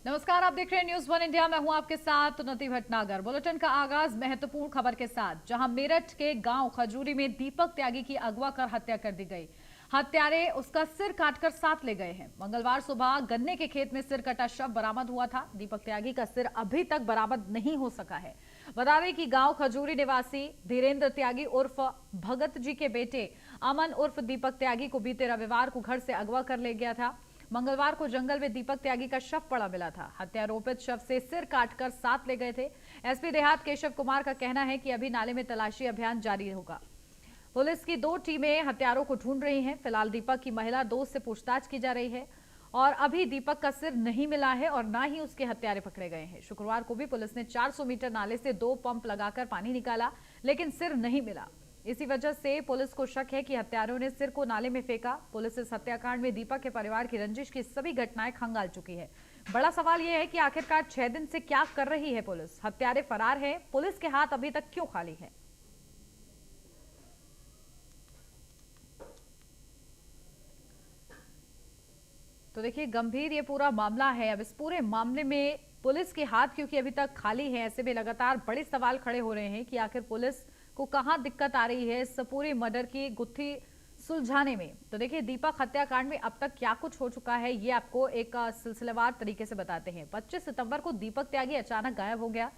नमस्कार, आप देख रहे हैं न्यूज वन इंडिया। मैं हूं आपके साथ उन्नति भटनागर। बुलेटिन का आगाज महत्वपूर्ण खबर के साथ, जहां मेरठ के गांव खजूरी में दीपक त्यागी की अगवा कर हत्या कर दी गई। हत्यारे उसका सिर काटकर साथ ले गए हैं। मंगलवार सुबह गन्ने के खेत में सिर कटा शव बरामद हुआ था। दीपक त्यागी का सिर अभी तक बरामद नहीं हो सका है। बता दें कि गांव खजूरी निवासी धीरेन्द्र त्यागी उर्फ भगत जी के बेटे अमन उर्फ दीपक त्यागी को बीते रविवार को घर से अगवा कर ले गया था। मंगलवार को जंगल में दीपक त्यागी का शव पड़ा मिला था। हत्यारोपित शव से सिर काटकर साथ ले गए थे। एसपी देहात केशव कुमार का कहना है कि अभी नाले में तलाशी अभियान जारी होगा। पुलिस की 2 टीमें हत्यारों को ढूंढ रही हैं। फिलहाल दीपक की महिला दोस्त से पूछताछ की जा रही है और अभी दीपक का सिर नहीं मिला है और ना ही उसके हत्यारे पकड़े गए हैं। शुक्रवार को भी पुलिस ने 400 मीटर नाले से 2 पंप लगाकर पानी निकाला, लेकिन सिर नहीं मिला। इसी वजह से पुलिस को शक है कि हत्यारों ने सिर को नाले में फेंका। पुलिस इस हत्याकांड में दीपक के परिवार की रंजिश की सभी घटनाएं खंगाल चुकी है। बड़ा सवाल यह है कि आखिरकार 6 दिन से क्या कर रही है पुलिस। हत्यारे फरार हैं, पुलिस के हाथ अभी तक क्यों खाली है। तो देखिए, गंभीर ये पूरा मामला है। अब इस पूरे मामले में पुलिस के हाथ क्योंकि अभी तक खाली है, ऐसे में लगातार बड़े सवाल खड़े हो रहे हैं कि आखिर पुलिस को कहां दिक्कत आ रही है इस पूरे मर्डर की गुत्थी सुलझाने में। तो देखिए, दीपक हत्याकांड में अब तक क्या कुछ हो चुका है, ये आपको एक सिलसिलेवार तरीके से बताते हैं। 25 सितंबर को दीपक त्यागी अचानक गायब हो गया।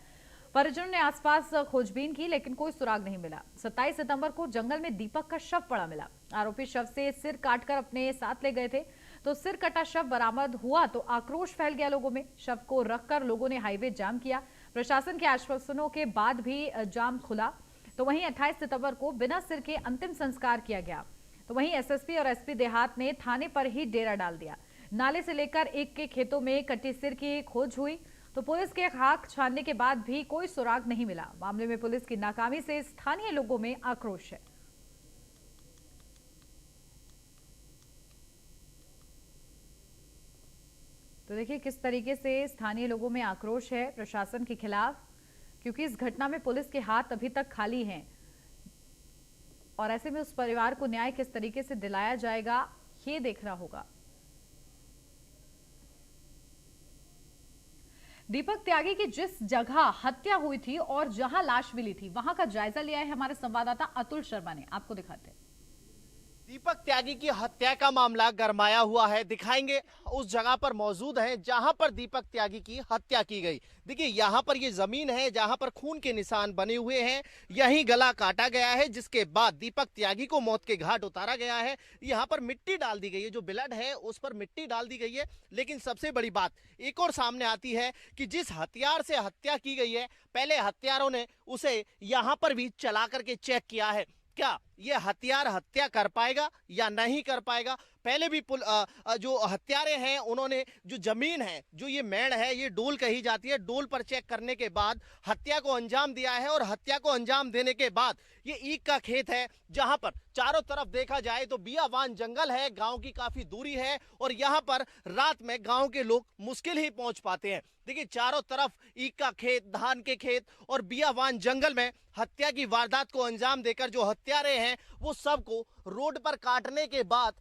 परिजनों ने आसपास खोजबीन की, लेकिन कोई सुराग नहीं मिला। 27 सितंबर को जंगल में दीपक का शव पड़ा मिला। आरोपी शव से सिर काटकर अपने साथ ले गए थे। तो सिर कटा शव बरामद हुआ तो आक्रोश फैल गया लोगों में। शव को रखकर लोगों ने हाईवे जाम किया। प्रशासन के आश्वासनों के बाद भी जाम खुला। तो वहीं 28 सितंबर को बिना सिर के अंतिम संस्कार किया गया। तो वहीं एसएसपी और एसपी देहात ने थाने पर ही डेरा डाल दिया। नाले से लेकर एक के खेतों में कटे सिर की खोज हुई। तो पुलिस के खाक छानने के बाद भी कोई सुराग नहीं मिला। मामले में पुलिस की नाकामी से स्थानीय लोगों में आक्रोश है। तो देखिए, किस तरीके से स्थानीय लोगों में आक्रोश है प्रशासन के खिलाफ, क्योंकि इस घटना में पुलिस के हाथ अभी तक खाली हैं और ऐसे में उस परिवार को न्याय किस तरीके से दिलाया जाएगा, ये देखना होगा। दीपक त्यागी की जिस जगह हत्या हुई थी और जहां लाश मिली थी, वहां का जायजा लिया है हमारे संवाददाता अतुल शर्मा ने। आपको दिखाते हैं। दीपक त्यागी की हत्या का मामला गरमाया हुआ है। दिखाएंगे, उस जगह पर मौजूद है जहां पर दीपक त्यागी की हत्या की गई। देखिए, यहां पर ये जमीन है जहां पर खून के निशान बने हुए हैं। यहीं गला काटा गया है, जिसके बाद दीपक त्यागी को मौत के घाट उतारा गया है। यहां पर मिट्टी डाल दी गई है, जो ब्लड है उस पर मिट्टी डाल दी गई है। लेकिन सबसे बड़ी बात एक और सामने आती है कि जिस हथियार से हत्या की गई है, पहले हत्यारों ने उसे यहां पर भी चला करके चेक किया है। क्या ये हथियार हत्या कर पाएगा या नहीं कर पाएगा। पहले भी जो हत्यारे हैं उन्होंने जो जमीन है, जो ये मेड़ है, ये डोल कही जाती है, डोल पर चेक करने के बाद हत्या को अंजाम दिया है। और हत्या को अंजाम देने के बाद ये ईख का खेत है, जहां पर चारों तरफ देखा जाए तो बियावान जंगल है, गांव की काफी दूरी है और यहां पर रात में गांव के लोग मुश्किल ही पहुंच पाते हैं। देखिए, चारों तरफ ईख का खेत, धान के खेत और बियावान जंगल में हत्या की वारदात को अंजाम देकर जो हत्यारे हैं वो सबको रोड पर काटने के बाद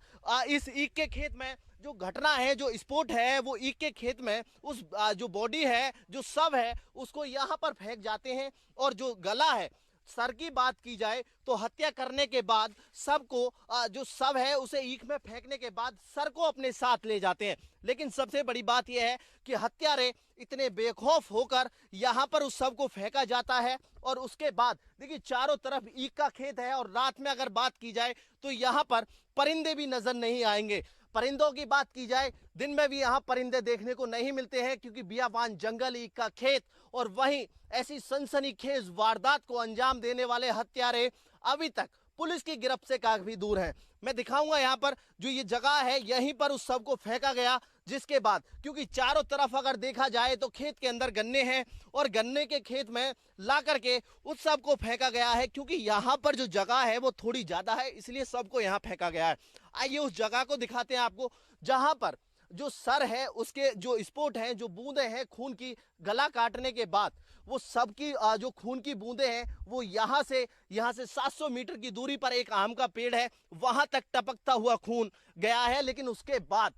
इस ईख के खेत में जो घटना है, जो स्पॉट है, वो ईख के खेत में उस जो बॉडी है, जो शव है, उसको यहाँ पर फेंक जाते हैं। और जो गला है, सर की बात की जाए तो हत्या करने के बाद सबको जो शव है उसे ईख में फेंकने के बाद सर को अपने साथ ले जाते हैं। लेकिन सबसे बड़ी बात यह है कि हत्यारे इतने बेखौफ होकर यहाँ पर उस शव को फेंका जाता है। और उसके बाद देखिए, चारों तरफ ईख का खेत है और रात में अगर बात की जाए तो यहाँ पर परिंदे भी नजर नहीं आएंगे। परिंदों की बात की जाए, दिन में भी यहाँ परिंदे देखने को नहीं मिलते हैं, क्योंकि बियाबान जंगल, ईख का खेत और वहीं ऐसी सनसनीखेज वारदात को अंजाम देने वाले हत्यारे अभी तक पुलिस की गिरफ्त से काफी दूर हैं। मैं दिखाऊंगा यहाँ पर जो ये जगह है, यहीं पर उस सब को फेंका गया। जिसके बाद, क्योंकि चारों तरफ अगर देखा जाए तो खेत के अंदर गन्ने हैं और गन्ने के खेत में ला करके उस सब को फेंका गया है, क्योंकि यहाँ पर जो जगह है वो थोड़ी ज्यादा है, इसलिए सबको यहाँ फेंका गया है। आइए उस जगह को दिखाते हैं आपको, जहां पर जो सर है उसके जो स्पॉट हैं, जो बूंदे हैं खून की, गला काटने के बाद वो सबकी जो खून की बूंदे हैं वो यहाँ से 700 मीटर की दूरी पर एक आम का पेड़ है, वहां तक टपकता हुआ खून गया है। लेकिन उसके बाद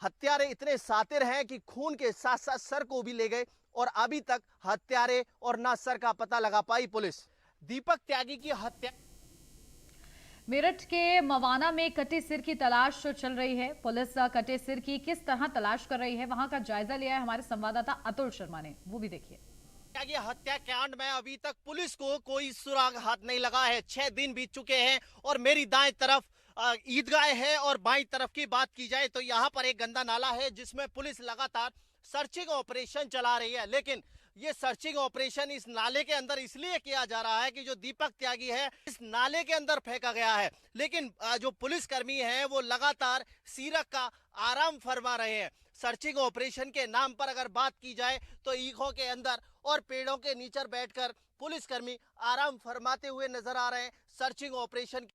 हत्यारे इतने सातिर हैं कि खून के साथ साथ सर को भी ले गए और अभी तक हत्यारे और ना सर का पता लगा पाई पुलिस। दीपक त्यागी की हत्या। मेरठ के मवाना में कटे सिर की तलाश चल रही है। पुलिस कटे सिर की किस तरह तलाश कर रही है, वहां का जायजा लिया है हमारे संवाददाता अतुल शर्मा ने, वो भी देखिए। त्यागी हत्याकांड में अभी तक पुलिस को कोई सुराग हाथ नहीं लगा है। 6 दिन बीत चुके हैं और मेरी दाएं तरफ ईदगाह है और बाईं तरफ की बात की जाए तो यहाँ पर एक गंदा नाला है जिसमें पुलिस लगातार सर्चिंग ऑपरेशन चला रही है। लेकिन ये सर्चिंग ऑपरेशन इस नाले के अंदर इसलिए किया जा रहा है कि जो दीपक त्यागी है इस नाले के अंदर फेंका गया है। लेकिन जो पुलिसकर्मी हैं वो लगातार सीरक का आराम फरमा रहे हैं। सर्चिंग ऑपरेशन के नाम पर अगर बात की जाए तो ईखों के अंदर और पेड़ों के नीचे बैठकर पुलिसकर्मी आराम फरमाते हुए नजर आ रहे हैं। सर्चिंग ऑपरेशन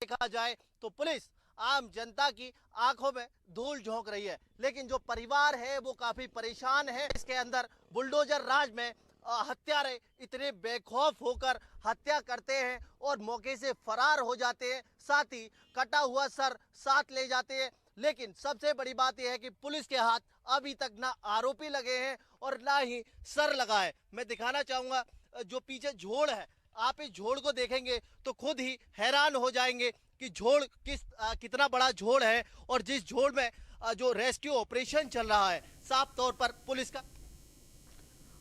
देखा जाए तो पुलिस आम जनता की आंखों में धूल झोंक रही है, लेकिन जो परिवार है वो काफी परेशान है। इसके अंदर बुलडोजर राज में हत्यारे इतने बेखौफ होकर हत्या करते हैं और मौके से फरार हो जाते हैं, साथ ही कटा हुआ सर साथ ले जाते हैं। लेकिन सबसे बड़ी बात यह है कि पुलिस के हाथ अभी तक ना आरोपी लगे हैं और ना ही सर लगा है। मैं दिखाना चाहूंगा जो पीछे झोड़ है, आप इस झोड़ को देखेंगे तो खुद ही हैरान हो जाएंगे कि झोड़ कितना बड़ा झोड़ है और जिस झोड़ में जो रेस्क्यू ऑपरेशन चल रहा है साफ तौर पर पुलिस का।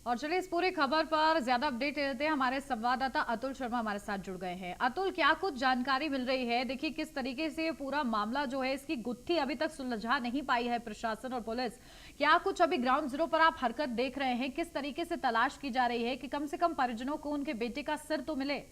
और चलिए इस पूरी खबर पर ज्यादा अपडेट देते हैं, हमारे संवाददाता अतुल शर्मा हमारे साथ जुड़ गए हैं। अतुल, क्या कुछ जानकारी मिल रही है? देखिए किस तरीके से पूरा मामला जो है इसकी गुत्थी अभी तक सुलझा नहीं पाई है प्रशासन और पुलिस। क्या कुछ अभी ग्राउंड जीरो पर आप हरकत देख रहे हैं? किस तरीके से तलाश की जा रही है कि कम से कम परिजनों को उनके बेटे का सिर तो मिले?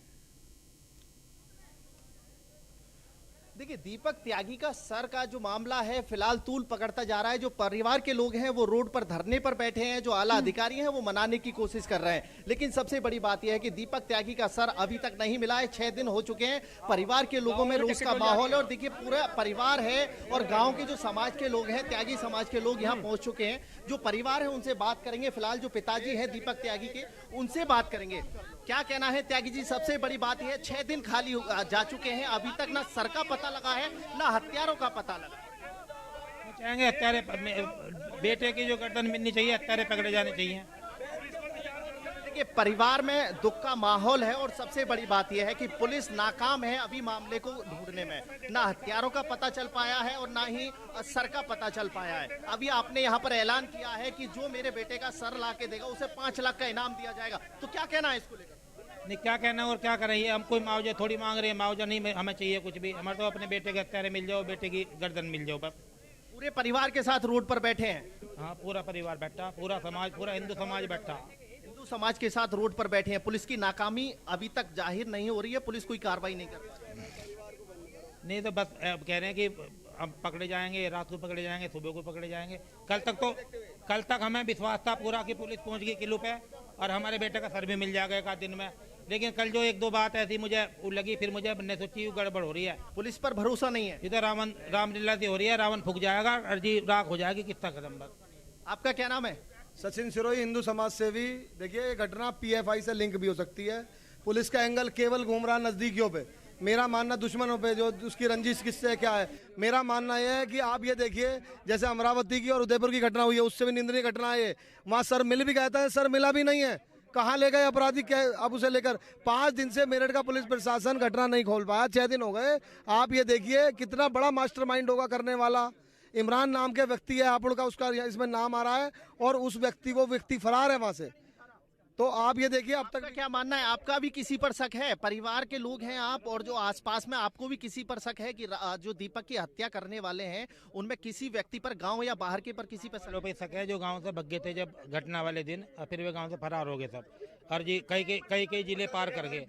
देखिए, दीपक त्यागी का सर का जो मामला है फिलहाल तूल पकड़ता जा रहा है। जो परिवार के लोग हैं वो रोड पर धरने पर बैठे हैं, जो आला अधिकारी हैं वो मनाने की कोशिश कर रहे हैं। लेकिन सबसे बड़ी बात यह है कि दीपक त्यागी का सर अभी तक नहीं मिला है। 6 दिन हो चुके हैं। परिवार के लोगों में रोष का माहौल है और देखिए पूरा परिवार है और गाँव के जो समाज के लोग हैं, त्यागी समाज के लोग यहाँ पहुंच चुके हैं। जो परिवार है उनसे बात करेंगे। फिलहाल जो पिताजी है दीपक त्यागी के, उनसे बात करेंगे। क्या कहना है त्यागी जी? सबसे बड़ी बात यह है 6 दिन खाली जा चुके हैं, अभी तक ना सर का पता लगा है ना हत्यारों का पता लगा। चाहेंगे हत्यारे बेटे की जो गर्दन मिलनी चाहिए, हत्यारे पकड़े जाने चाहिए। देखिए परिवार में दुख का माहौल है और सबसे बड़ी बात यह है कि पुलिस नाकाम है अभी मामले को ढूंढने में। ना हत्यारों का पता चल पाया है और ना ही सर का पता चल पाया है। अभी आपने यहाँ पर ऐलान किया है कि जो मेरे बेटे का सर ला के देगा उसे 5 लाख का इनाम दिया जाएगा, तो क्या कहना है इसको लेकर? नहीं, क्या कहना और क्या कर रही है? हम कोई मुआवजा थोड़ी मांग रहे हैं, मुआवजा नहीं हमें चाहिए कुछ भी। हमारे तो अपने बेटे के हत्यारे मिल जाओ, बेटे की गर्दन मिल जाओ बस। पूरे परिवार के साथ रोड पर बैठे हैं? हाँ, पूरा परिवार बैठा, पूरा समाज, पूरा हिंदू समाज बैठा। हिंदू समाज के साथ रोड पर बैठे हैं। पुलिस की नाकामी अभी तक जाहिर नहीं हो रही है, पुलिस कोई कार्रवाई नहीं कर रही। नहीं तो बस कह रहे हैं कि हम पकड़े जाएंगे, रात को पकड़े जाएंगे, सुबह को पकड़े जाएंगे। कल तक हमें विश्वास था पूरा कि पुलिस पहुंच गई किलो पे और हमारे बेटे का सर भी मिल जाएगा एक आध दिन में। लेकिन कल जो 1-2 बात ऐसी मुझे लगी, फिर मुझे बनने सोची गड़बड़ हो रही है। पुलिस पर भरोसा नहीं है? इधर रामलीला से हो रही है, रावण फूक जाएगा, अर्जी राख हो जाएगी, किस्ता खत्म बस। आपका क्या नाम है? सचिन सिरोही, हिंदू समाज सेवी। देखिए ये घटना पीएफआई से लिंक भी हो सकती है। पुलिस का एंगल केवल घूम रहा नजदीकियों पे, मेरा मानना दुश्मनों पे, जो उसकी रंजिश किससे क्या है। मेरा मानना यह है कि आप ये देखिए जैसे अमरावती की और उदयपुर की घटना हुई है, उससे भी निंदनीय घटना है। वहाँ सर मिल भी गया था, सर मिला भी नहीं है। कहाँ ले गए अपराधी? क्या अब उसे लेकर 5 दिन से मेरठ का पुलिस प्रशासन घटना नहीं खोल पाया। 6 दिन हो गए। आप ये देखिए कितना बड़ा मास्टरमाइंड होगा करने वाला। इमरान नाम के व्यक्ति है, हापुड़ का उसका इसमें नाम आ रहा है और उस वो व्यक्ति फरार है वहां से। तो आप ये देखिए अब तक क्या मानना है? आपका भी किसी पर शक है? परिवार के लोग हैं आप और जो आसपास में, आपको भी किसी पर शक है कि जो दीपक की हत्या करने वाले हैं उनमें किसी व्यक्ति पर, गांव या बाहर के पर किसी पर शक है? जो गांव से भग गए थे जब घटना वाले दिन, और फिर वे गांव से फरार हो गए सब, और जी कई जिले पार कर गए,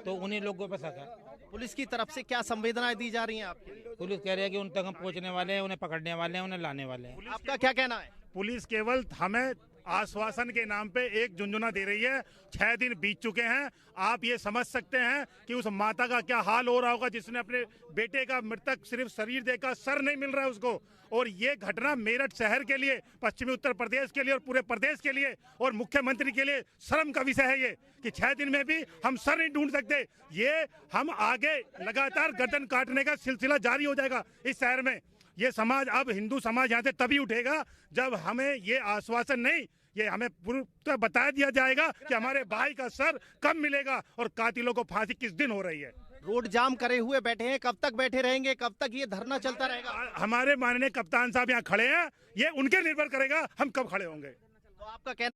तो उन्हीं लोगों पर शक है। पुलिस की तरफ से क्या संवेदनाएं दी जा रही हैं आपकी? पुलिस कह रही है कि उन तक हम पहुंचने वाले हैं, उन्हें पकड़ने वाले हैं, उन्हें लाने वाले हैं। आपका क्या कहना है? पुलिस केवल हमें आश्वासन के नाम पे एक झुंझुना दे रही है। 6 दिन बीत चुके हैं। आप ये समझ सकते हैं कि उस माता का क्या हाल हो रहा होगा जिसने अपने बेटे का मृतक सिर्फ शरीर देखा, सर नहीं मिल रहा है उसको। और ये घटना मेरठ शहर के लिए, पश्चिमी उत्तर प्रदेश के लिए और पूरे प्रदेश के लिए और मुख्यमंत्री के लिए शर्म का विषय है ये कि 6 दिन में भी हम सर नहीं ढूंढ सकते। ये हम आगे लगातार गर्दन काटने का सिलसिला जारी हो जाएगा इस शहर में। ये समाज, अब हिंदू समाज यहाँ से तभी उठेगा जब हमें ये आश्वासन नहीं, ये हमें पूरा बता दिया जाएगा कि हमारे भाई का सर कब मिलेगा और कातिलों को फांसी किस दिन हो रही है। रोड जाम करे हुए बैठे हैं, कब तक बैठे रहेंगे, कब तक ये धरना चलता रहेगा? हमारे माननीय कप्तान साहब यहाँ खड़े हैं, ये उनके निर्भर करेगा हम कब खड़े होंगे। तो आपका कहना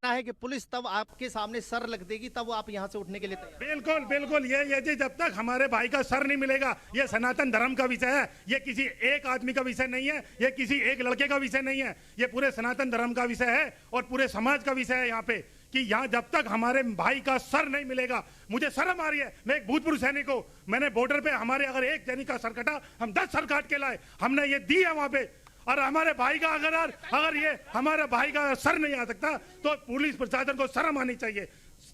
है कि पुलिस तब आपके सामने सर रख देगी तब आप यहाँ से उठने के लिए तैयार? बिल्कुल बिल्कुल, ये जी जब तक हमारे भाई का सर नहीं मिलेगा, ये सनातन धर्म का विषय है, ये किसी एक आदमी का विषय नहीं है, ये किसी एक लड़के का विषय नहीं है, ये पूरे सनातन धर्म का विषय है और पूरे समाज का विषय है यहाँ पे, कि यहाँ जब तक हमारे भाई का सर नहीं मिलेगा। मुझे शर्म आ रही है, मैं एक भूतपूर्व सैनिक हूँ, मैंने बॉर्डर पे हमारे अगर एक सैनिक का सर कटा, हम 10 सर काट के लाए, हमने ये दी है वहां पे। और हमारे भाई का अगर ये हमारे भाई का सर नहीं आ सकता तो पुलिस प्रशासन को शर्म आनी चाहिए।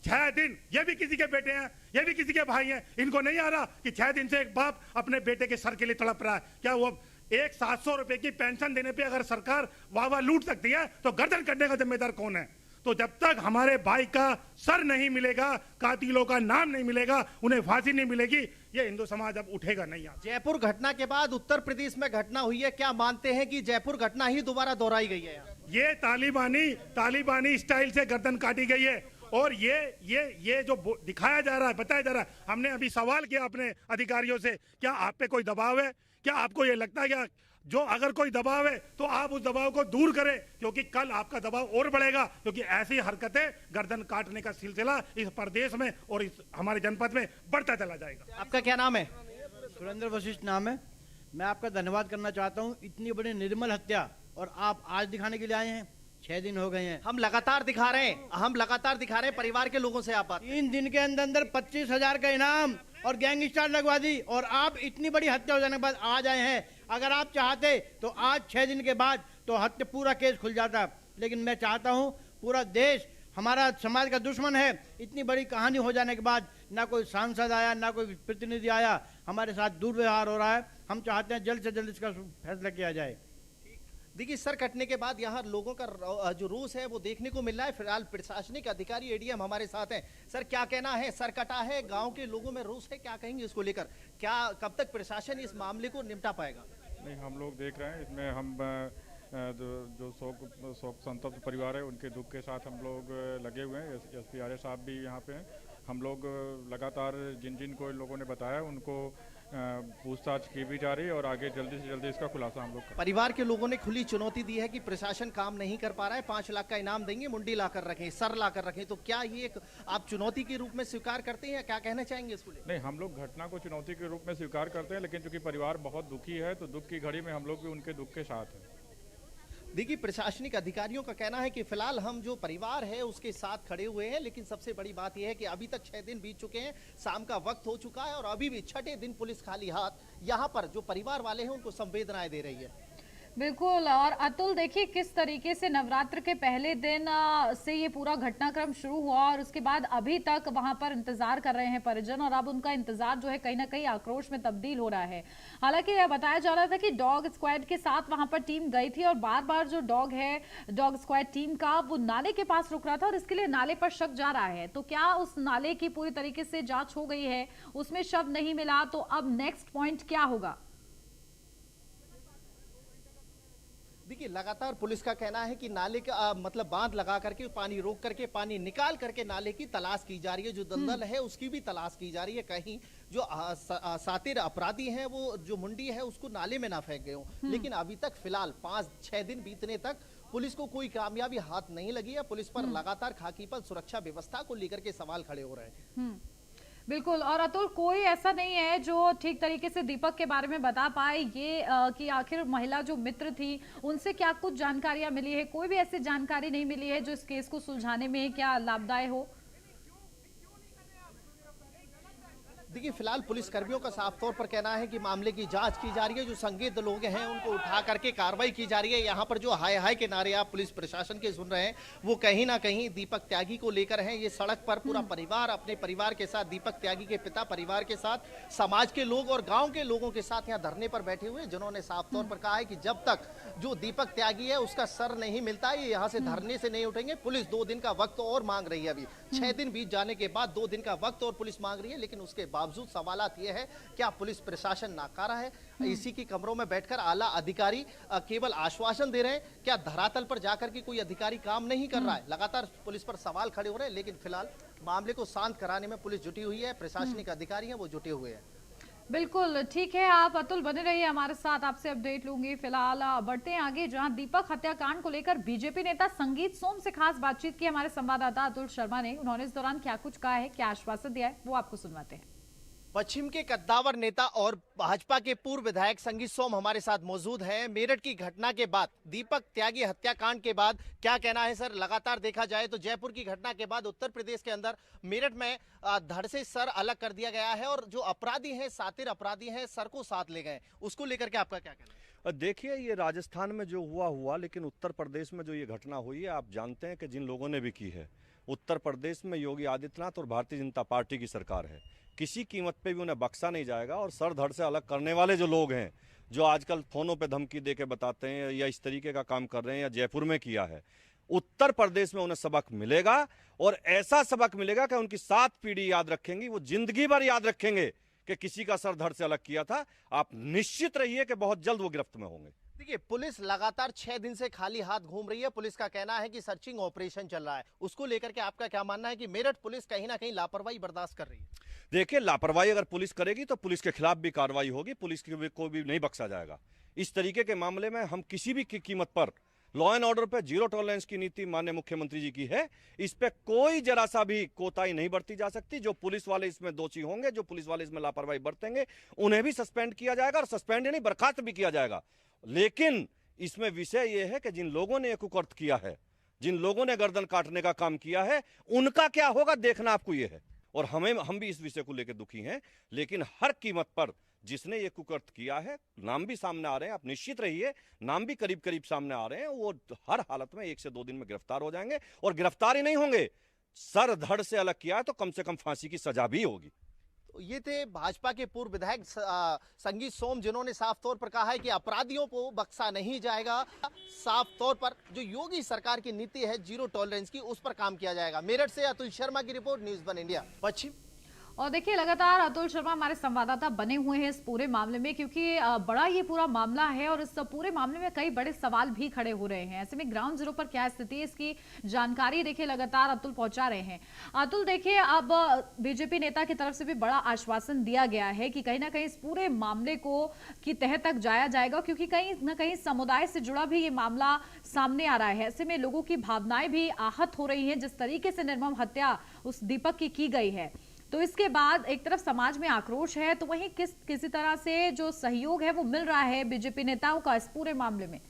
6 दिन, ये भी किसी के बेटे हैं, ये भी किसी के भाई हैं, इनको नहीं आ रहा कि 6 दिन से एक बाप अपने बेटे के सर के लिए तड़प रहा है। क्या वो एक 700 रुपए की पेंशन देने पे अगर सरकार वाह लूट सकती है तो गर्दन कटने का जिम्मेदार कौन है? तो जब तक हमारे भाई का सर नहीं मिलेगा, कातिलों का नाम नहीं मिलेगा, उन्हें फांसी नहीं मिलेगी, ये हिंदू समाज अब उठेगा नहीं। जयपुर घटना के बाद उत्तर प्रदेश में घटना हुई है, क्या मानते हैं कि जयपुर घटना ही दोबारा दोहराई गई है? ये तालिबानी स्टाइल से गर्दन काटी गई है और ये जो दिखाया जा रहा है, बताया जा रहा है। हमने अभी सवाल किया अपने अधिकारियों से, क्या आप पे कोई दबाव है? क्या आपको ये लगता है क्या जो अगर कोई दबाव है तो आप उस दबाव को दूर करें, क्योंकि कल आपका दबाव और बढ़ेगा, क्योंकि ऐसी हरकतें गर्दन काटने का सिलसिला इस प्रदेश में और इस हमारे जनपद में बढ़ता चला जाएगा। आपका क्या नाम है? सुरेंद्र वशिष्ठ नाम है। मैं आपका धन्यवाद करना चाहता हूं, इतनी बड़ी निर्मल हत्या और आप आज दिखाने के लिए आए हैं। 6 दिन हो गए हैं, हम लगातार दिखा रहे हैं परिवार के लोगों से आप बात। 3 दिन के अंदर 25,000 का इनाम और गैंगस्टर लगवा दी और आप इतनी बड़ी हत्या हो जाने के बाद आज आए हैं। अगर आप चाहते तो आज 6 दिन के बाद तो हत्या पूरा केस खुल जाता, लेकिन मैं चाहता हूं पूरा देश हमारा समाज का दुश्मन है। इतनी बड़ी कहानी हो जाने के बाद ना कोई सांसद आया, ना कोई प्रतिनिधि आया, हमारे साथ दुर्व्यवहार हो रहा है। हम चाहते हैं जल्द से जल्द इसका फैसला किया जाए। देखिए, सर कटने के बाद यहाँ लोगों का जो रोष है वो देखने को मिल रहा है। फिलहाल प्रशासनिक अधिकारी एडीएम हमारे साथ हैं। सर, क्या कहना है? सर कटा है, गांव के लोगों में रोष है, क्या कहेंगे इसको लेकर? क्या कब तक प्रशासन इस मामले को निपटा पाएगा? नहीं, हम लोग देख रहे हैं, इसमें हम जो शोक संतप्त परिवार है उनके दुख के साथ हम लोग लगे हुए हैं। एसपी आर्य साहब भी यहाँ पे हैं। हम लोग लगातार जिन को इन लोगों ने बताया उनको पूछताछ की भी जा रही है और आगे जल्दी से जल्दी इसका खुलासा हम लोग। परिवार के लोगों ने खुली चुनौती दी है कि प्रशासन काम नहीं कर पा रहा है, 5 लाख का इनाम देंगे, मुंडी लाकर रखें, सर लाकर रखें। तो क्या ये एक आप चुनौती के रूप में स्वीकार करते हैं? क्या कहना चाहेंगे इसको लेकर? नहीं, हम लोग घटना को चुनौती के रूप में स्वीकार करते हैं, लेकिन चूंकि परिवार बहुत दुखी है तो दुख की घड़ी में हम लोग भी उनके दुख के साथ हैं। देखिए, प्रशासनिक अधिकारियों का कहना है कि फिलहाल हम जो परिवार है उसके साथ खड़े हुए हैं, लेकिन सबसे बड़ी बात यह है कि अभी तक 6 दिन बीत चुके हैं, शाम का वक्त हो चुका है और अभी भी 6ठे दिन पुलिस खाली हाथ यहाँ पर जो परिवार वाले हैं उनको संवेदनाएं दे रही है। बिल्कुल। और अतुल, देखिए किस तरीके से नवरात्र के पहले दिन से ये पूरा घटनाक्रम शुरू हुआ और उसके बाद अभी तक वहां पर इंतजार कर रहे हैं परिजन और अब उनका इंतजार जो है कहीं ना कहीं आक्रोश में तब्दील हो रहा है। हालांकि यह बताया जा रहा था कि डॉग स्क्वाड के साथ वहां पर टीम गई थी और बार बार जो डॉग स्क्वाड टीम का वो नाले के पास रुक रहा था और इसके लिए नाले पर शक जा रहा है। तो क्या उस नाले की पूरी तरीके से जांच हो गई है? उसमें शव नहीं मिला तो अब नेक्स्ट पॉइंट क्या होगा? देखिए, लगातार पुलिस का कहना है कि नाले का मतलब बांध लगा करके पानी रोक करके पानी निकाल करके नाले की तलाश की जा रही है। जो दलदल है उसकी भी तलाश की जा रही है, कहीं जो सातिर अपराधी हैं वो जो मुंडी है उसको नाले में ना फेंक गए हों। लेकिन अभी तक फिलहाल 5-6 दिन बीतने तक पुलिस को कोई कामयाबी हाथ नहीं लगी है। पुलिस पर लगातार खाकी पर सुरक्षा व्यवस्था को लेकर के सवाल खड़े हो रहे हैं। बिल्कुल। और अतुल, कोई ऐसा नहीं है जो ठीक तरीके से दीपक के बारे में बता पाए ये कि आखिर महिला जो मित्र थी उनसे क्या कुछ जानकारियां मिली है? कोई भी ऐसी जानकारी नहीं मिली है जो इस केस को सुलझाने में क्या लाभदायक हो? देखिए फिलहाल पुलिस कर्मियों का साफ तौर पर कहना है कि मामले की जांच की जा रही है, जो संदिग्ध लोग हैं उनको उठा करके कार्रवाई की जा रही है। यहाँ पर जो हाय हाय के नारे आप पुलिस प्रशासन के सुन रहे हैं वो कहीं ना कहीं दीपक त्यागी को लेकर हैं। ये सड़क पर पूरा परिवार अपने परिवार के साथ, दीपक त्यागी के पिता परिवार के साथ, समाज के लोग और गाँव के लोगों के साथ यहाँ धरने पर बैठे हुए, जिन्होंने साफ तौर पर कहा है कि जब तक जो दीपक त्यागी है उसका सर नहीं मिलता ये यहाँ से धरने से नहीं उठेंगे। पुलिस 2 दिन का वक्त और मांग रही है। अभी 6 दिन बीत जाने के बाद 2 दिन का वक्त और पुलिस मांग रही है, लेकिन उसके बावजूद सवालात ये है क्या पुलिस प्रशासन नाकारा है? इसी की कमरों में बैठकर आला अधिकारी केवल आश्वासन दे रहे हैं, क्या धरातल पर जाकर के कोई अधिकारी काम नहीं कर रहा है? लगातार पुलिस पर सवाल खड़े हो रहे हैं, लेकिन फिलहाल मामले को शांत कराने में पुलिस जुटी हुई है, प्रशासनिक अधिकारी हैं वो जुटे हुए हैं। बिल्कुल ठीक है, आप अतुल बने रहिए हमारे साथ, आपसे अपडेट लूंगी। फिलहाल बढ़ते हैं आगे, जहां दीपक हत्याकांड को लेकर बीजेपी नेता संगीत सोम से खास बातचीत की हमारे संवाददाता अतुल शर्मा ने। उन्होंने इस दौरान क्या कुछ कहा है, क्या आश्वासन दिया है, वो आपको सुनवाते हैं। पश्चिम के कद्दावर नेता और भाजपा के पूर्व विधायक संगीत सोम हमारे साथ मौजूद हैं। मेरठ की घटना के बाद, दीपक त्यागी हत्याकांड के बाद क्या कहना है सर? लगातार देखा जाए तो जयपुर की घटना के बाद उत्तर प्रदेश के अंदर मेरठ में धड़ से सर अलग कर दिया गया है और जो अपराधी हैं, सातिर अपराधी हैं, सर को साथ ले गए। उसको लेकर के आपका क्या कहना है? देखिए, ये राजस्थान में जो हुआ, लेकिन उत्तर प्रदेश में जो ये घटना हुई है, आप जानते हैं कि जिन लोगों ने भी की है, उत्तर प्रदेश में योगी आदित्यनाथ और भारतीय जनता पार्टी की सरकार है। किसी कीमत पे भी उन्हें बख्शा नहीं जाएगा। और सर धड़ से अलग करने वाले जो लोग हैं, जो आजकल फोनों पे धमकी दे के बताते हैं या इस तरीके का काम कर रहे हैं या जयपुर में किया है, उत्तर प्रदेश में उन्हें सबक मिलेगा। और ऐसा सबक मिलेगा कि उनकी 7 पीढ़ी याद रखेंगी, वो जिंदगी भर याद रखेंगे कि किसी का सर धड़ से अलग किया था। आप निश्चित रहिए कि बहुत जल्द वो गिरफ्त में होंगे। देखिए पुलिस लगातार 6 दिन से खाली हाथ घूम रही है। पुलिस का कहना है कि सर्चिंग ऑपरेशन चल रहा है। उसको लेकर के आपका क्या मानना है कि मेरठ पुलिस कहीं ना कहीं लापरवाही बर्दाश्त कर रही है? देखिए, लापरवाही अगर पुलिस करेगी तो पुलिस के खिलाफ भी कार्रवाई होगी, पुलिस को भी नहीं बख्शा जाएगा। इस तरीके के मामले में हम किसी भी कीमत पर लॉ एंड ऑर्डर पे 0 टॉलरेंस की नीति माननीय मुख्यमंत्री जी की है। इस पे कोई जरा सा भी कोताही नहीं बरती जा सकती। जो पुलिस वाले इसमें दोषी होंगे, जो पुलिस वाले इसमें लापरवाही बरतेंगे, उन्हें भी सस्पेंड किया जाएगा और सस्पेंड ही नहीं, बर्खास्त भी किया जाएगा। लेकिन इसमें विषय यह है कि जिन लोगों ने कुकर्त किया है, जिन लोगों ने गर्दन काटने का काम किया है, उनका क्या होगा देखना आपको यह है। और हम भी इस विषय को लेकर दुखी हैं। लेकिन हर कीमत पर जिसने ये कुकर्त किया है, नाम भी सामने आ रहे हैं, आप निश्चित रहिए, नाम भी करीब करीब सामने आ रहे हैं, वो हर हालत में 1 से 2 दिन में गिरफ्तार हो जाएंगे। और गिरफ्तार ही नहीं होंगे, सर धड़ से अलग किया है तो कम से कम फांसी की सजा भी होगी। ये थे भाजपा के पूर्व विधायक संगीत सोम, जिन्होंने साफ तौर पर कहा है कि अपराधियों को बख्शा नहीं जाएगा। साफ तौर पर जो योगी सरकार की नीति है 0 टॉलरेंस की, उस पर काम किया जाएगा। मेरठ से अतुल शर्मा की रिपोर्ट, न्यूज़ 1 इंडिया पश्चिम। और देखिए लगातार अतुल शर्मा हमारे संवाददाता बने हुए हैं इस पूरे मामले में, क्योंकि बड़ा ये पूरा मामला है और इस पूरे मामले में कई बड़े सवाल भी खड़े हो रहे हैं। ऐसे में ग्राउंड जीरो पर क्या स्थिति है, इसकी जानकारी देखिए लगातार अतुल पहुंचा रहे हैं। अतुल देखिए, अब बीजेपी नेता की तरफ से भी बड़ा आश्वासन दिया गया है कि कहीं ना कहीं इस पूरे मामले को की तह तक जाया जाएगा, क्योंकि कहीं ना कहीं समुदाय से जुड़ा भी ये मामला सामने आ रहा है। ऐसे में लोगों की भावनाएं भी आहत हो रही हैं जिस तरीके से निर्मम हत्या उस दीपक की गई है। तो इसके बाद एक तरफ समाज में आक्रोश है, तो वहीं किसी तरह से जो सहयोग है वो मिल रहा है बीजेपी नेताओं का इस पूरे मामले में?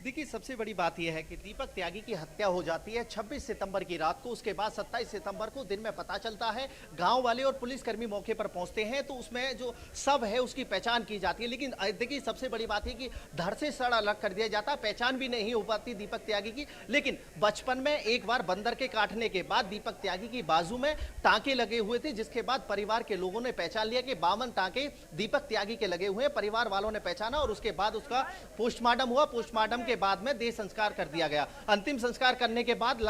देखिए सबसे बड़ी बात यह है कि दीपक त्यागी की हत्या हो जाती है 26 सितंबर की रात को। उसके बाद 27 सितंबर को दिन में पता चलता है, गांव वाले और पुलिसकर्मी मौके पर पहुंचते हैं तो उसमें जो शव है उसकी पहचान की जाती है। लेकिन देखिए सबसे बड़ी बात है कि धड़ से सड़ अलग कर दिया जाता, पहचान भी नहीं हो पाती दीपक त्यागी की। लेकिन बचपन में एक बार बंदर के काटने के बाद दीपक त्यागी की बाजू में टांके लगे हुए थे, जिसके बाद परिवार के लोगों ने पहचान लिया कि 52 टांके दीपक त्यागी के लगे हुए हैं। परिवार वालों ने पहचाना और उसके बाद उसका पोस्टमार्टम हुआ। पोस्टमार्टम के बाद में देह संस्कार कर दिया गया। अंतिम संस्कार करने के बाद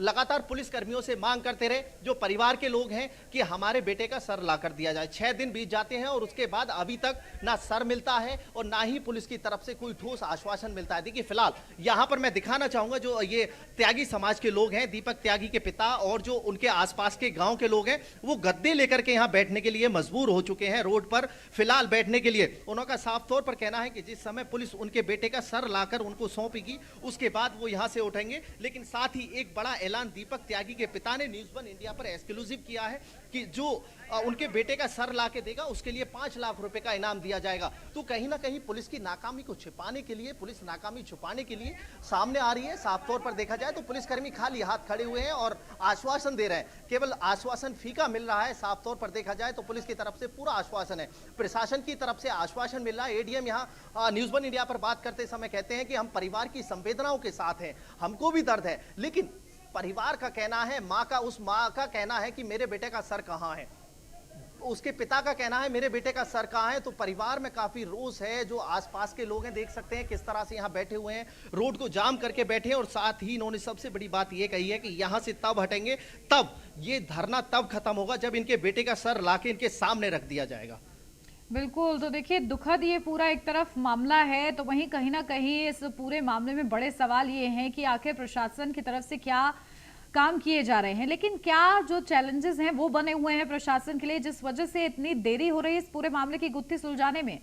लगातार पुलिस कर्मियों से मांग करते रहे जो परिवार के लोग हैं कि हमारे बेटे का सर ला कर दिया जाए। 6 दिन बीत जाते हैं और उसके बाद अभी तक ना सर मिलता है और ना ही पुलिस की तरफ से कोई ठोस आश्वासन मिलता है। देखिए फिलहाल यहां पर मैं दिखाना चाहूंगा जो ये त्यागी समाज के लोग हैं, दीपक त्यागी के पिता और जो उनके आसपास के गांव के लोग हैं, वो गद्दे लेकर के यहां बैठने के लिए मजबूर हो चुके हैं रोड पर फिलहाल बैठने के लिए। उनका साफ तौर पर कहना है कि जिस समय पुलिस उनके बेटे का सर लाकर उनको सौंपेगी, उसके बाद वो यहाँ से उठेंगे। लेकिन साथ ही एक बड़ा ऐलान दीपक त्यागी के पिता ने न्यूज़ वन इंडिया पर एक्सक्लूसिव किया है कि जो उनके बेटे का सर ला के देगा उसके लिए 5 लाख रुपए का इनाम दिया जाएगा। तो कहीं ना कहीं पुलिस की नाकामी को छिपाने के लिए, पुलिस नाकामी छुपाने के लिए सामने आ रही है। साफ तौर पर देखा जाए तो पुलिसकर्मी खाली हाथ खड़े हुए हैं और आश्वासन दे रहे हैं, केवल आश्वासन फीका मिल रहा है। साफ तौर पर देखा जाए तो पुलिस की तरफ से पूरा आश्वासन है, प्रशासन की तरफ से आश्वासन मिल रहा है। एडीएम यहाँ न्यूज़ वन इंडिया पर बात करते समय कहते हैं कि हम परिवार की संवेदनाओं के साथ हैं, हमको भी दर्द है, लेकिन परिवार का कहना है, उस माँ का कहना है कि मेरे बेटे का सर कहाँ है, उसके पिता का कहना है मेरे बेटे का सर कहाँ है। तो परिवार में काफी रोष है। जो आसपास के लोग हैं देख सकते हैं किस तरह से यहाँ बैठे हुए हैं, रोड को जाम करके बैठे हैं। और साथ ही इन्होंने सबसे बड़ी बात ये कही है कि यहाँ से तब हटेंगे, तब ये धरना तब खत्म होगा जब इनके बेटे का सर लाके इनके सामने रख दिया जाएगा। बिल्कुल, तो देखिए दुखद ये पूरा एक तरफ मामला है, तो वहीं कहीं ना कहीं इस पूरे मामले में बड़े सवाल ये हैं कि आखिर प्रशासन की तरफ से क्या काम किए जा रहे हैं, लेकिन क्या जो चैलेंजेस हैं वो बने हुए हैं प्रशासन के लिए जिस वजह से इतनी देरी हो रही है इस पूरे मामले की गुत्थी सुलझाने में?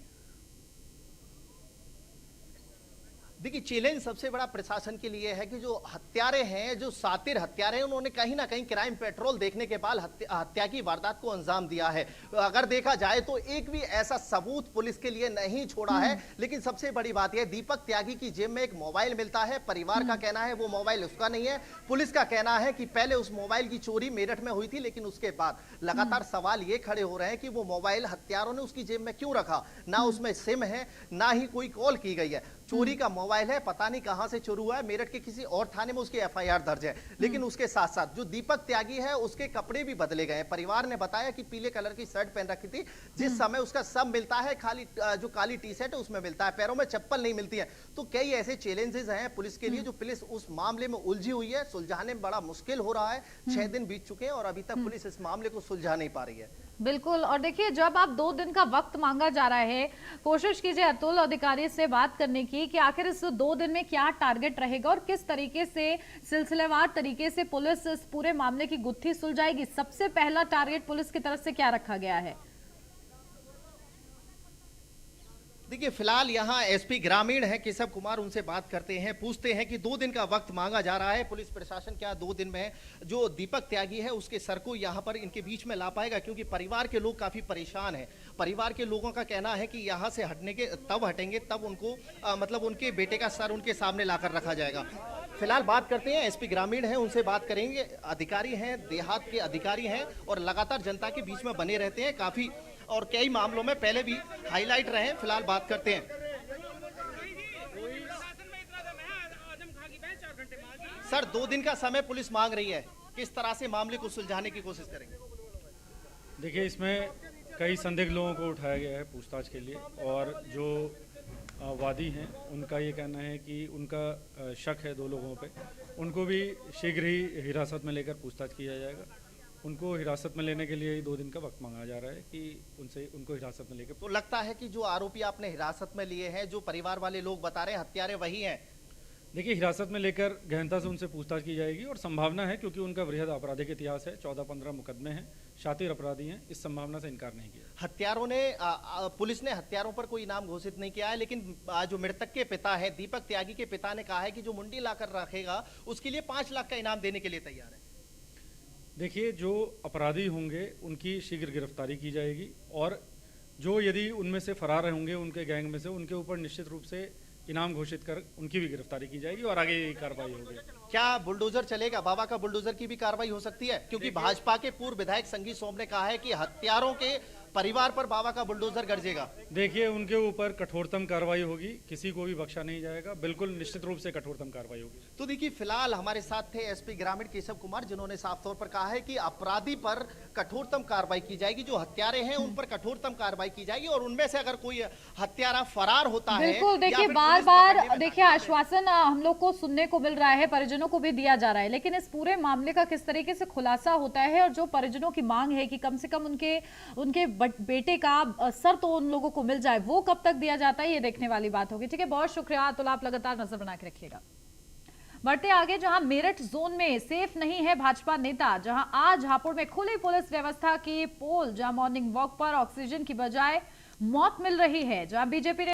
देखिए, चैलेंज सबसे बड़ा प्रशासन के लिए है कि जो हत्यारे हैं, जो सातिर हत्यारे हैं, उन्होंने कहीं ना कहीं क्राइम पेट्रोल देखने के बाद हत्या की वारदात को अंजाम दिया है। अगर देखा जाए तो एक भी ऐसा सबूत पुलिस के लिए नहीं छोड़ा है। लेकिन सबसे बड़ी बात यह, दीपक त्यागी की जेब में एक मोबाइल मिलता है, परिवार का कहना है वो मोबाइल उसका नहीं है। पुलिस का कहना है कि पहले उस मोबाइल की चोरी मेरठ में हुई थी, लेकिन उसके बाद लगातार सवाल ये खड़े हो रहे हैं कि वो मोबाइल हत्यारों ने उसकी जेब में क्यों रखा, ना उसमें सिम है, ना ही कोई कॉल की गई है। चोरी का मोबाइल है, पता नहीं कहां से चोरी हुआ है, मेरठ के किसी और थाने में उसकी एफआईआर दर्ज है। लेकिन उसके साथ साथ जो दीपक त्यागी है उसके कपड़े भी बदले गए हैं। परिवार ने बताया कि पीले कलर की शर्ट पहन रखी थी, जिस समय उसका सब मिलता है खाली जो काली टी शर्ट है उसमें मिलता है, पैरों में चप्पल नहीं मिलती है। तो कई ऐसे चैलेंजेस हैं पुलिस के लिए, जो पुलिस उस मामले में उलझी हुई है, सुलझाने में बड़ा मुश्किल हो रहा है। 6 दिन बीत चुके हैं और अभी तक पुलिस इस मामले को सुलझा नहीं पा रही है। बिल्कुल, और देखिए जब आप 2 दिन का वक्त मांगा जा रहा है, कोशिश कीजिए अतुल अधिकारी से बात करने की कि आखिर इस 2 दिन में क्या टारगेट रहेगा और किस तरीके से सिलसिलेवार तरीके से पुलिस इस पूरे मामले की गुत्थी सुलझाएगी। सबसे पहला टारगेट पुलिस की तरफ से क्या रखा गया है? देखिए, फिलहाल यहाँ एसपी ग्रामीण है केशव कुमार, उनसे बात करते हैं, पूछते हैं कि 2 दिन का वक्त मांगा जा रहा है, पुलिस प्रशासन क्या 2 दिन में जो दीपक त्यागी है उसके सर को यहाँ पर इनके बीच में ला पाएगा? क्योंकि परिवार के लोग काफी परेशान हैं। परिवार के लोगों का कहना है कि यहाँ से हटेंगे तब उनको मतलब उनके बेटे का सर उनके सामने लाकर रखा जाएगा। फिलहाल बात करते हैं, एसपी ग्रामीण हैं, उनसे बात करेंगे। अधिकारी हैं, देहात के अधिकारी हैं और लगातार जनता के बीच में बने रहते हैं काफी, और कई मामलों में पहले भी हाईलाइट रहे हैं। फिलहाल बात करते हैं। सर, 2 दिन का समय पुलिस मांग रही है, किस तरह से मामले को सुलझाने की कोशिश करेंगे? देखिए, इसमें कई संदिग्ध लोगों को उठाया गया है पूछताछ के लिए, और जो वादी हैं उनका ये कहना है कि उनका शक है 2 लोगों पे, उनको भी शीघ्र ही हिरासत में लेकर पूछताछ किया जाएगा। उनको हिरासत में लेने के लिए ही 2 दिन का वक्त मांगा जा रहा है कि उनको हिरासत में लेकर। तो लगता है कि जो आरोपी आपने हिरासत में लिए हैं, जो परिवार वाले लोग बता रहे हैं हत्यारे वही हैं? देखिए, हिरासत में लेकर गहनता से उनसे पूछताछ की जाएगी, और संभावना है क्योंकि उनका वृहद आपराधिक इतिहास है, 14-15 मुकदमे हैं, शातिर अपराधी हैं, इस संभावना से इनकार नहीं किया। हत्यारों ने पुलिस ने हत्यारों पर कोई इनाम घोषित नहीं किया है, लेकिन जो मृतक के पिता है, दीपक त्यागी के पिता ने कहा है कि जो मुंडी लाकर रखेगा उसके लिए 5 लाख का इनाम देने के लिए तैयार है। देखिए, जो अपराधी होंगे उनकी शीघ्र गिरफ्तारी की जाएगी, और जो यदि उनमें से फरार होंगे उनके गैंग में से, उनके ऊपर निश्चित रूप से इनाम घोषित कर उनकी भी गिरफ्तारी की जाएगी और आगे कार्रवाई होगी। क्या बुलडोजर चलेगा? बाबा का बुलडोजर की भी कार्रवाई हो सकती है, क्योंकि भाजपा के पूर्व विधायक संगी सोम ने कहा है कि हत्यारों के परिवार पर बाबा का बुलडोजर गरजेगा। देखिए, उनके ऊपर कठोरतम कार्रवाई होगी, किसी को भी बख्शा नहीं जाएगा, बिल्कुल निश्चित रूप से कठोरतम कार्रवाई होगी। तो देखिए, फिलहाल हमारे साथ थे एसपी ग्रामीण केशव कुमार, जिन्होंने साफ तौर पर कहा है कि अपराधी पर कठोरतम कार्रवाई की जाएगी, जो हत्यारे हैं उन पर कठोरतम कार्रवाई की जाएगी, और उनमें से अगर कोई हत्यारा फरार होता है। बिल्कुल, देखिए बार-बार देखिए आश्वासन हम लोग को सुनने को मिल रहा है, परिजनों को भी दिया जा रहा है, लेकिन इस पूरे मामले का किस तरीके से खुलासा होता है, और जो परिजनों की मांग है कि कम से कम उनके बेटे का सर तो उन लोगों को मिल जाए, वो कब तक दिया जाता है ये देखने वाली बात होगी। ठीक है, बहुत शुक्रिया अतुल, आप लगातार नजर बना के रखिएगा। बढ़ते आगे, जहां मेरठ जोन में सेफ नहीं है भाजपा नेता, जहां आज हापुड़ में खुली पुलिस व्यवस्था की पोल, जहां मॉर्निंग वॉक पर ऑक्सीजन की बजाय मौत मिल रही है, जहां बीजेपी ने